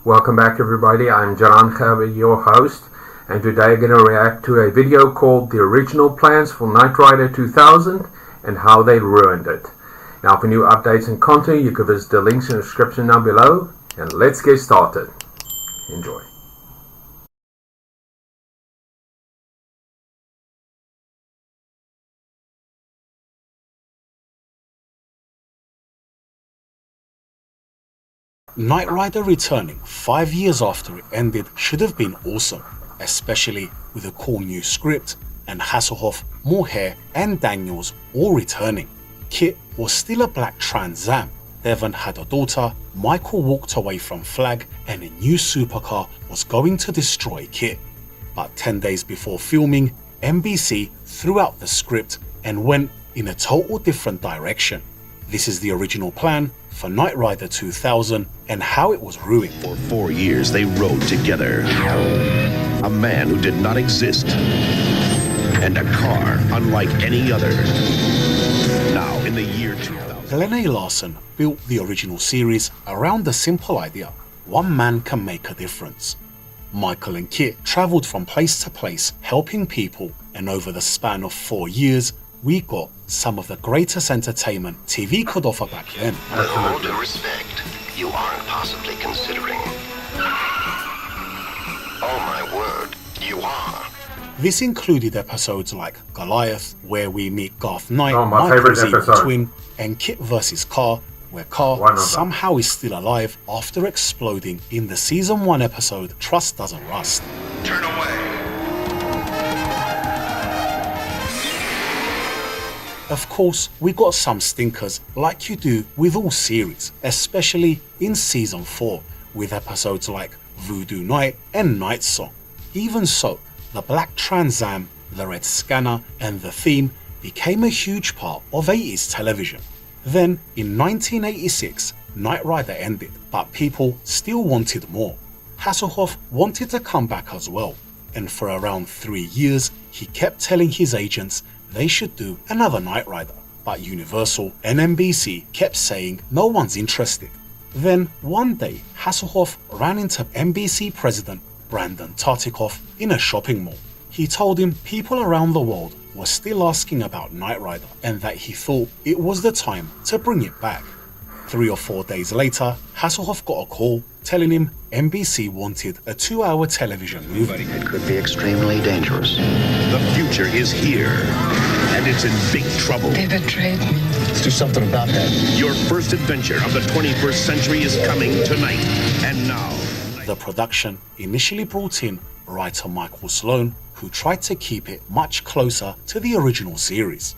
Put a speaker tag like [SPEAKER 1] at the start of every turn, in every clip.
[SPEAKER 1] Welcome back everybody, I'm John Khabi, your host, and today I'm going to react to a video called The Original Plans for Knight Rider 2000 and How They Ruined It. Now for new updates and content, you can visit the links in the description down below, and let's get started. Enjoy.
[SPEAKER 2] Knight Rider returning 5 years after it ended should have been awesome, especially with a cool new script and Hasselhoff, Moore and Daniels all returning. Kit was still a black Trans Am, Devon had a daughter, Michael walked away from Flag, and a new supercar was going to destroy Kit. But 10 days before filming, NBC threw out the script and went in a total different direction. This is the original plan for Knight Rider 2000 and how it was ruined.
[SPEAKER 3] For 4 years they rode together. A man who did not exist. And a car unlike any other. Now in the year 2000.
[SPEAKER 2] Glenn A. Larson built the original series around the simple idea: one man can make a difference. Michael and Kit travelled from place to place helping people, and over the span of 4 years we got some of the greatest entertainment TV could offer back then.
[SPEAKER 4] With all due respect, you aren't possibly considering. Oh my word, you are.
[SPEAKER 2] This included episodes like Goliath, where we meet Garth Knight,
[SPEAKER 1] my favorite
[SPEAKER 2] Michael's evil
[SPEAKER 1] episode.
[SPEAKER 2] twin, and Kit vs. Car, where Car somehow is still alive after exploding in the season 1 episode Trust Doesn't Rust.
[SPEAKER 4] Turn away.
[SPEAKER 2] Of course, we got some stinkers like you do with all series, especially in season 4 with episodes like Voodoo Night and Night Song. Even so, the black Trans Am, the red scanner and the theme became a huge part of 80s television. Then in 1986, Knight Rider ended, but people still wanted more. Hasselhoff wanted to come back as well, and for around 3 years he kept telling his agents they should do another Knight Rider, but Universal and NBC kept saying no one's interested. Then one day Hasselhoff ran into NBC president Brandon Tartikoff in a shopping mall. He told him people around the world were still asking about Knight Rider and that he thought it was the time to bring it back. 3 or 4 days later, Hasselhoff got a call telling him NBC wanted a 2-hour television movie.
[SPEAKER 4] It could be extremely dangerous.
[SPEAKER 3] The future is here. And it's in big trouble.
[SPEAKER 5] They betrayed me.
[SPEAKER 3] Let's do something about that. Your first adventure of the 21st century is coming tonight. And now.
[SPEAKER 2] The production initially brought in writer Michael Sloan, who tried to keep it much closer to the original series.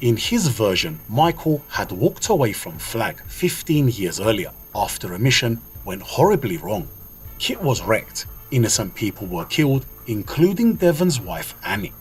[SPEAKER 2] In his version, Michael had walked away from Flag 15 years earlier after a mission went horribly wrong. Kit was wrecked, innocent people were killed, including Devon's wife Annie.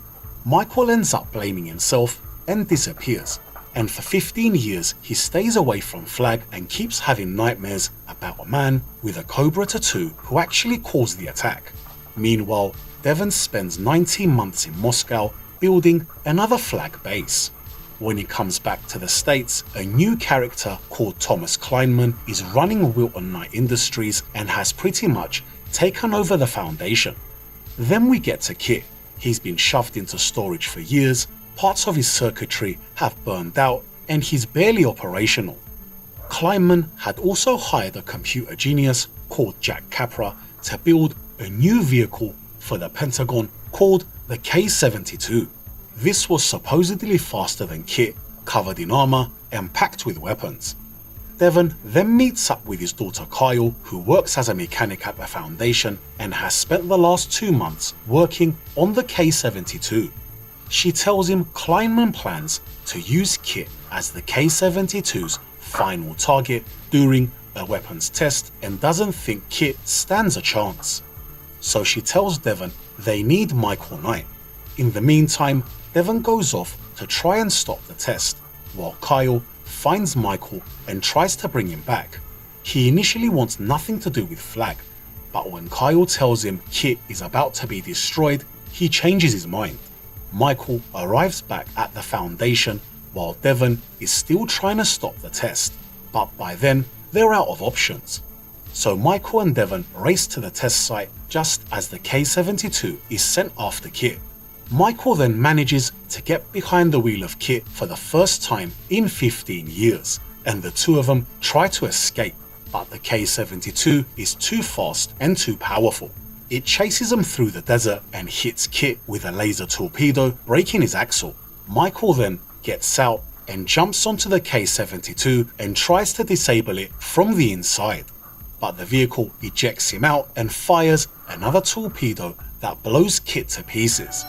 [SPEAKER 2] Michael ends up blaming himself and disappears, and for 15 years he stays away from Flag and keeps having nightmares about a man with a Cobra tattoo who actually caused the attack. Meanwhile, Devon spends 19 months in Moscow building another Flag base. When he comes back to the States, a new character called Thomas Kleinman is running Wilton Knight Industries and has pretty much taken over the foundation. Then we get to Kit. He's been shoved into storage for years, parts of his circuitry have burned out, and he's barely operational. Kleinman had also hired a computer genius called Jack Capra to build a new vehicle for the Pentagon called the K-72. This was supposedly faster than Kit, covered in armor and packed with weapons. Devon then meets up with his daughter Kyle, who works as a mechanic at the Foundation and has spent the last 2 months working on the K-72. She tells him Kleinman plans to use Kit as the K-72's final target during a weapons test and doesn't think Kit stands a chance. So she tells Devon they need Michael Knight. In the meantime, Devon goes off to try and stop the test, while Kyle finds Michael and tries to bring him back. He initially wants nothing to do with Flag, but when Kyle tells him Kit is about to be destroyed, he changes his mind. Michael arrives back at the Foundation while Devon is still trying to stop the test, but by then they're out of options. So Michael and Devon race to the test site just as the K-72 is sent after Kit. Michael then manages to get behind the wheel of Kit for the first time in 15 years, and the two of them try to escape, but the K-72 is too fast and too powerful. It chases him through the desert and hits Kit with a laser torpedo, breaking his axle. Michael then gets out and jumps onto the K-72 and tries to disable it from the inside, but the vehicle ejects him out and fires another torpedo that blows Kit to pieces.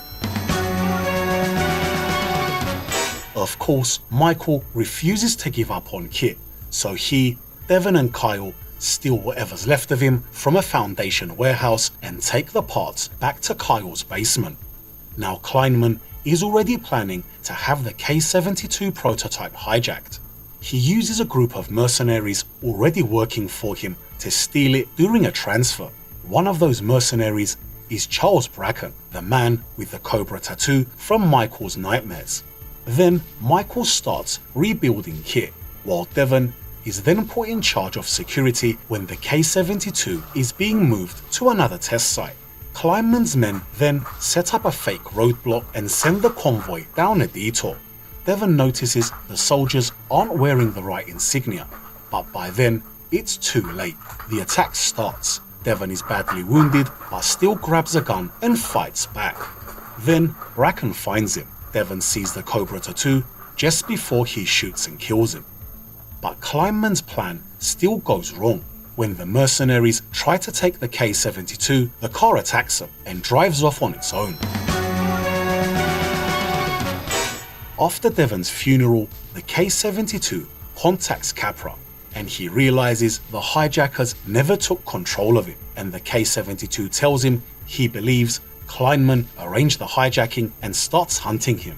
[SPEAKER 2] Of course, Michael refuses to give up on Kit, so he, Devon and Kyle steal whatever's left of him from a Foundation warehouse and take the parts back to Kyle's basement. Now Kleinman is already planning to have the K-72 prototype hijacked. He uses a group of mercenaries already working for him to steal it during a transfer. One of those mercenaries is Charles Bracken, the man with the Cobra tattoo from Michael's nightmares. Then Michael starts rebuilding Kit, while Devon is then put in charge of security when the K-72 is being moved to another test site. Kleinman's men then set up a fake roadblock and send the convoy down a detour. Devon notices the soldiers aren't wearing the right insignia, but by then it's too late. The attack starts. Devon is badly wounded but still grabs a gun and fights back. Then Bracken finds him. Devon sees the Cobra tattoo just before he shoots and kills him. But Kleinman's plan still goes wrong. When the mercenaries try to take the K-72, the car attacks them and drives off on its own. After Devon's funeral, the K-72 contacts Capra, and he realizes the hijackers never took control of it, and the K-72 tells him he believes Kleinman arranged the hijacking and starts hunting him.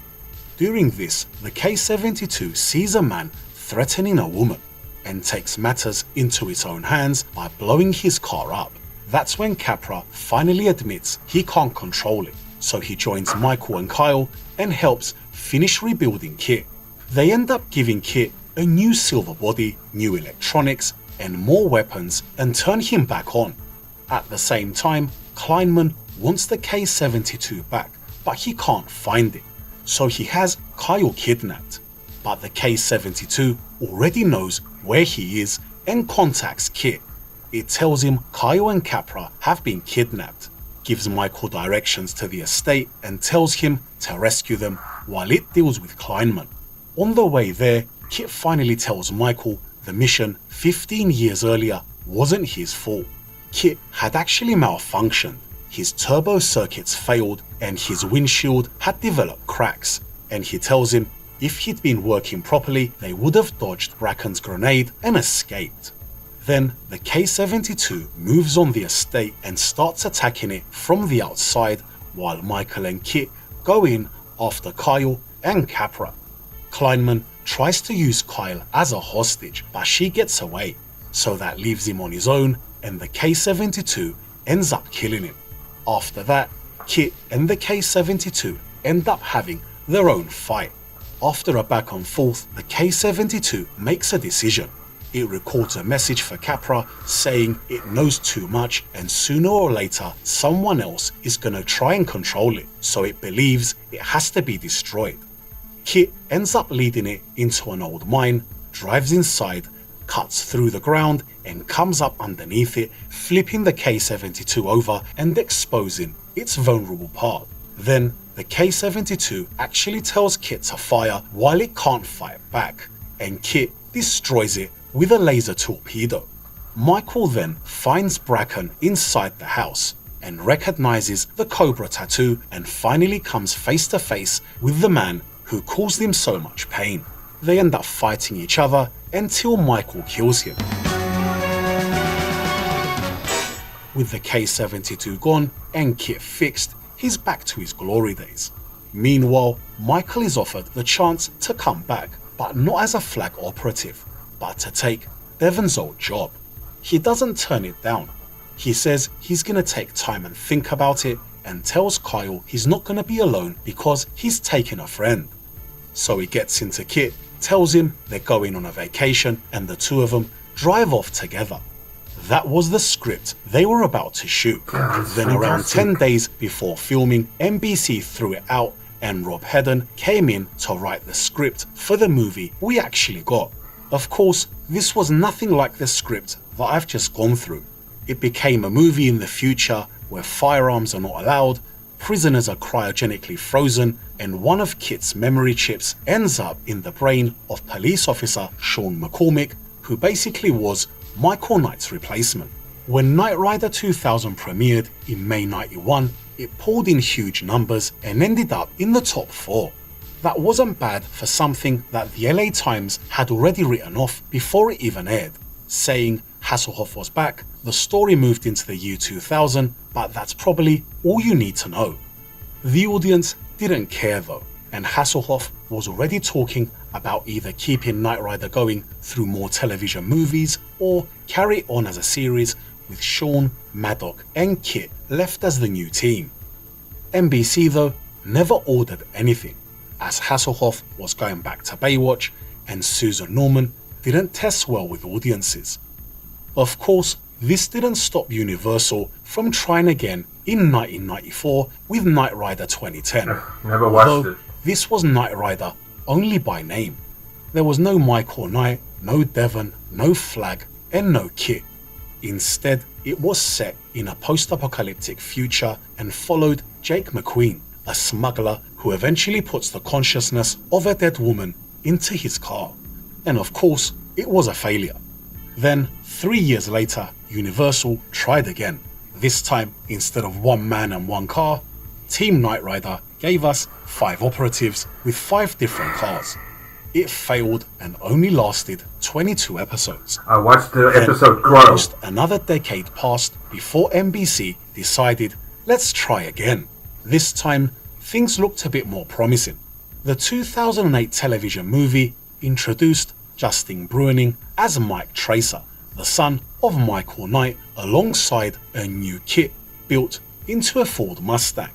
[SPEAKER 2] During this, the K-72 sees a man threatening a woman and takes matters into its own hands by blowing his car up. That's when Capra finally admits he can't control it, so he joins Michael and Kyle and helps finish rebuilding Kit. They end up giving Kit a new silver body, new electronics, and more weapons and turn him back on. At the same time, Kleinman wants the K-72 back, but he can't find it, so he has Kyle kidnapped. But the K-72 already knows where he is and contacts Kit. It tells him Kyle and Capra have been kidnapped, gives Michael directions to the estate and tells him to rescue them while it deals with Kleinman. On the way there, Kit finally tells Michael the mission 15 years earlier wasn't his fault. Kit had actually malfunctioned. His turbo circuits failed and his windshield had developed cracks, and he tells him if he'd been working properly, they would have dodged Bracken's grenade and escaped. Then the K-72 moves on the estate and starts attacking it from the outside, while Michael and Kit go in after Kyle and Capra. Kleinman tries to use Kyle as a hostage, but she gets away, so that leaves him on his own, and the K-72 ends up killing him. After that, Kit and the K-72 end up having their own fight. After a back and forth, the K-72 makes a decision. It records a message for Capra saying it knows too much and sooner or later someone else is gonna try and control it, so it believes it has to be destroyed. Kit ends up leading it into an old mine, drives inside, cuts through the ground and comes up underneath it, flipping the K-72 over and exposing its vulnerable part. Then the K-72 actually tells Kit to fire while it can't fight back, and Kit destroys it with a laser torpedo. Michael then finds Bracken inside the house and recognizes the Cobra tattoo and finally comes face to face with the man who caused him so much pain. They end up fighting each other until Michael kills him. With the K-72 gone and Kit fixed, he's back to his glory days. Meanwhile, Michael is offered the chance to come back, but not as a flag operative, but to take Devon's old job. He doesn't turn it down. He says he's gonna take time and think about it and tells Kyle he's not going to be alone because he's taking a friend. So he gets into Kit, tells him they're going on a vacation, and the two of them drive off together. That was the script they were about to shoot. Then around 10 days before filming, NBC threw it out and Rob Hedden came in to write the script for the movie we actually got. Of course, this was nothing like the script that I've just gone through. It became a movie in the future where firearms are not allowed, prisoners are cryogenically frozen, and one of Kit's memory chips ends up in the brain of police officer Sean McCormick, who basically was Michael Knight's replacement. When Knight Rider 2000 premiered in May 91, it pulled in huge numbers and ended up in the top 4. That wasn't bad for something that the LA Times had already written off before it even aired, saying Hasselhoff was back, the story moved into the year 2000, but that's probably all you need to know. The audience didn't care though, and Hasselhoff was already talking about either keeping Knight Rider going through more television movies or carry on as a series with Sean, Maddock and Kit left as the new team. NBC though never ordered anything, as Hasselhoff was going back to Baywatch and Susan Norman didn't test well with audiences. Of course, this didn't stop Universal from trying again in 1994 with Knight Rider 2010.
[SPEAKER 1] Never watched
[SPEAKER 2] Although
[SPEAKER 1] it.
[SPEAKER 2] this was Knight Rider only by name. There was no Michael Knight, no Devon, no Flag, and no Kit. Instead, it was set in a post-apocalyptic future and followed Jake McQueen, a smuggler who eventually puts the consciousness of a dead woman into his car. And of course, it was a failure. Then, 3 years later, Universal tried again. This time, instead of one man and one car, Team Knight Rider gave us 5 operatives with 5 different cars. It failed and only lasted 22 episodes.
[SPEAKER 1] I watched the
[SPEAKER 2] Then,
[SPEAKER 1] episode grow.
[SPEAKER 2] almost another decade passed before NBC decided, let's try again. This time, things looked a bit more promising. The 2008 television movie introduced Justin Bruening as Mike Tracer, the son of Michael Knight, alongside a new Kit built into a Ford Mustang.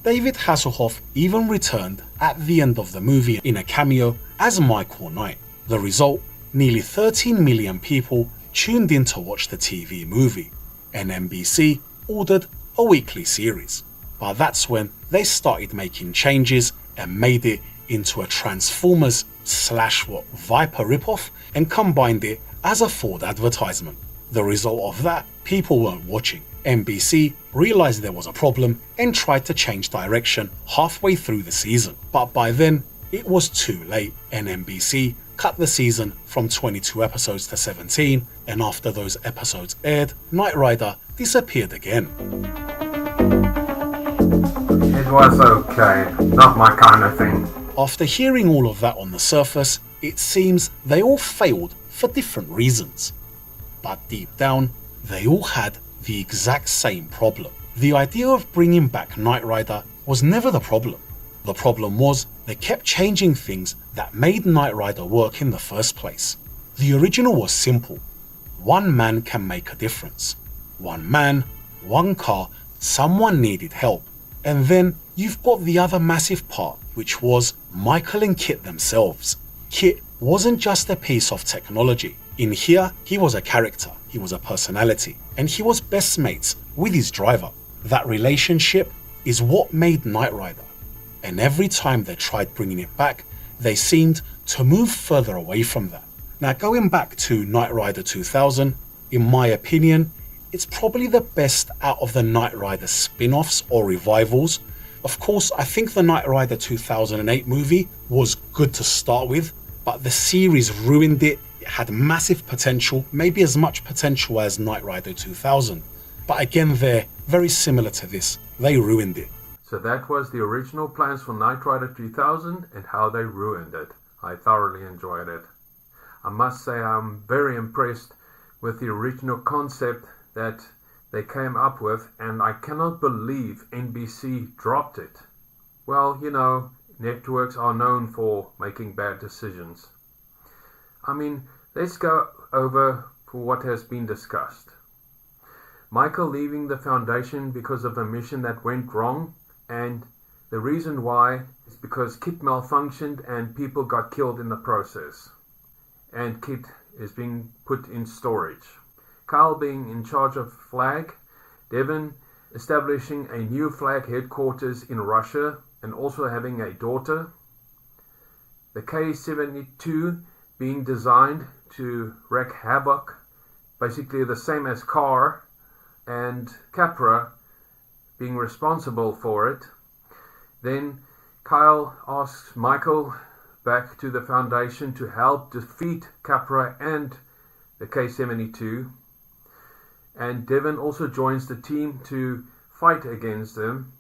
[SPEAKER 2] David Hasselhoff even returned at the end of the movie in a cameo as Michael Knight. The result, nearly 13 million people tuned in to watch the TV movie, and NBC ordered a weekly series. But that's when they started making changes and made it into a Transformers Viper ripoff and combined it as a Ford advertisement. The result of that, people weren't watching. NBC realized there was a problem and tried to change direction halfway through the season. But by then, it was too late, and NBC cut the season from 22 episodes to 17, and after those episodes aired, Knight Rider disappeared again.
[SPEAKER 1] It was okay, not my kind of thing.
[SPEAKER 2] After hearing all of that on the surface, it seems they all failed for different reasons. But deep down, they all had the exact same problem. The idea of bringing back Knight Rider was never the problem. The problem was they kept changing things that made Knight Rider work in the first place. The original was simple. One man can make a difference. One man, one car, someone needed help. And then you've got the other massive part, which was Michael and Kit themselves. Kit wasn't just a piece of technology. In here, he was a character, he was a personality, and he was best mates with his driver. That relationship is what made Knight Rider. And every time they tried bringing it back, they seemed to move further away from that. Now, going back to Knight Rider 2000, in my opinion, it's probably the best out of the Knight Rider spin-offs or revivals. Of course, I think the Knight Rider 2008 movie was good to start with, but the series ruined it. It had massive potential, maybe as much potential as Knight Rider 2000. But again, they're very similar to this. They ruined it.
[SPEAKER 1] So that was the original plans for Knight Rider 2000 and how they ruined it. I thoroughly enjoyed it. I must say I'm very impressed with the original concept that they came up with, and I cannot believe NBC dropped it. Well, you know, networks are known for making bad decisions. I mean, let's go over for what has been discussed. Michael leaving the Foundation because of a mission that went wrong, and the reason why is because Kit malfunctioned and people got killed in the process. And Kit is being put in storage. Kyle being in charge of Flag, Devin establishing a new Flag headquarters in Russia and also having a daughter. The K-72 being designed to wreak havoc, basically the same as Carr, and Capra being responsible for it. Then Kyle asks Michael back to the Foundation to help defeat Capra and the K-72. And Devin also joins the team to fight against them.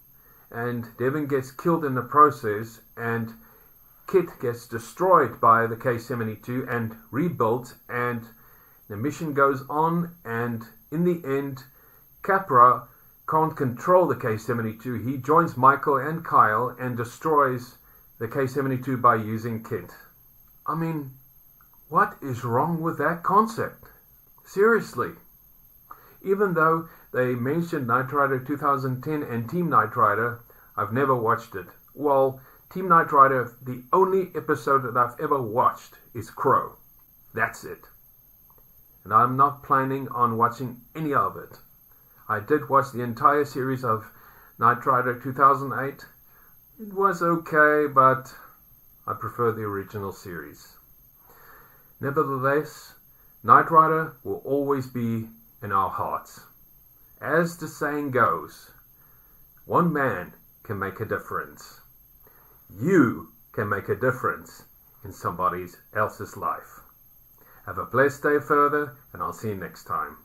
[SPEAKER 1] And Devin gets killed in the process, and Kit gets destroyed by the K-72 and rebuilt, and the mission goes on, and in the end, Capra can't control the K-72. He joins Michael and Kyle and destroys the K-72 by using Kit. I mean, what is wrong with that concept? Seriously. Even though they mentioned Knight Rider 2010 and Team Knight Rider, I've never watched it. Well, Team Knight Rider, the only episode that I've ever watched is Crow. That's it. And I'm not planning on watching any of it. I did watch the entire series of Knight Rider 2008. It was okay, but I prefer the original series. Nevertheless, Knight Rider will always be in our hearts. As the saying goes, one man can make a difference. You can make a difference in somebody else's life. Have a blessed day further, and I'll see you next time.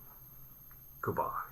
[SPEAKER 1] Goodbye.